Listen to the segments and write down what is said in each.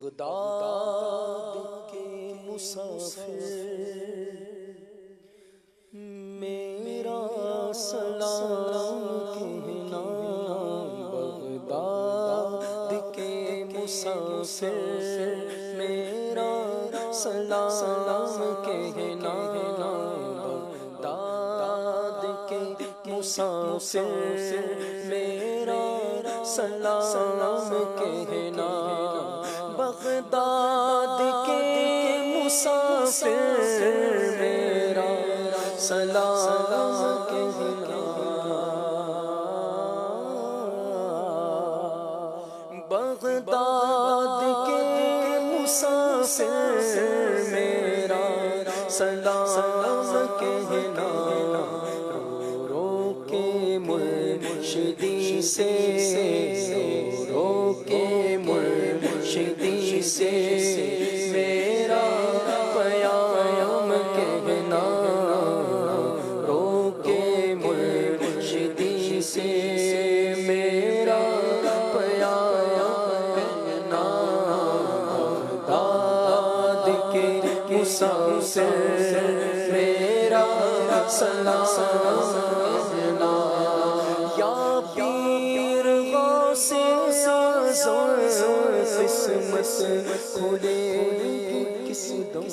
Baghdad کے مسافر میرا سلام کہنا، بغداد کے مسافر میرا سلام کہنا، بغداد کے مسافر میرا سلام کہنا، بغداد کے مسافر میرا سلام کہنا، بغداد کے مسافر میرا سلام کہنا، رو رو کے مرشدی سے، رو کے مرشدی سے میرا پیام کہنا، رو کے مرشدی سے میرا پیام کہنا، بغداد کے مسافر میرا سلام کہنا، یا پیر غوث اعظم قسمت کھلے گی کس دم،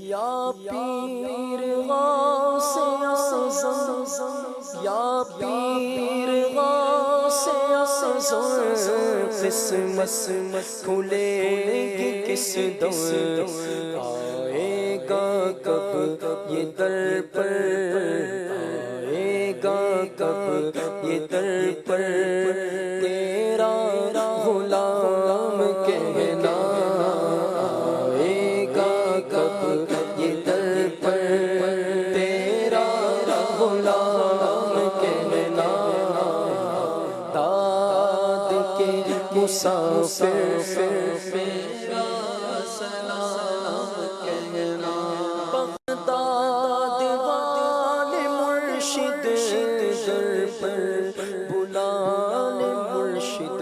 یا پیر غوث اعظم، یا پیر غوث اعظم قسمت کھلے گی کس دم، آئے گا کب یہ در پر، آئے گا کب یہ در پر تیرا غلام کہنا، آئے گا کب یہ در پر تیرا غلام کہنا، بغداد کے مسافر میرا سلام کہنا، بغداد والے مرشد در پر بلانے مرشد،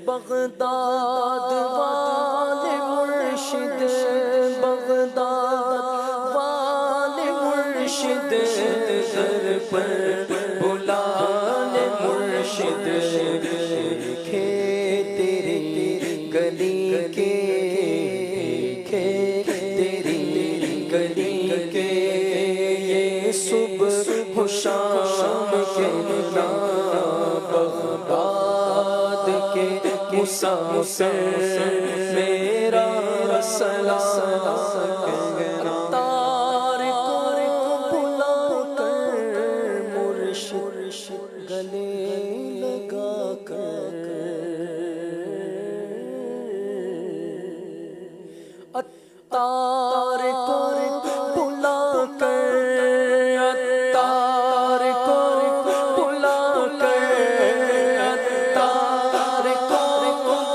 بغداد والے مرشد، بغداد والے مرشد در پر بلانے مرشد، دیکھے تیری گلی کے، دیکھے تیری گلی کے یہ صبح و شام کہنا، بغداد کے مسافر میرا سلام کہنا، تار کو بلا کر مرشد گلے لگا کر، اتار کو بلا کر، اتار کو بلا کر، اتار کو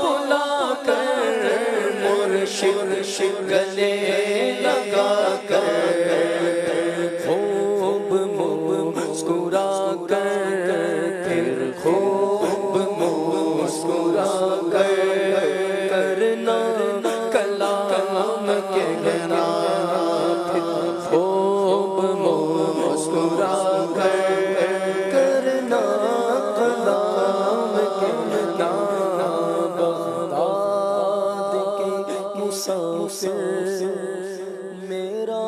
بلا کر مرشد گلے لگا کر، خوب مسکرا کر، پھر خوب مسکرا کر کرنا کلام کہنا، پھر خوب مسکرا کر کرنا کلام کہنا، بغداد کے مسافر میرا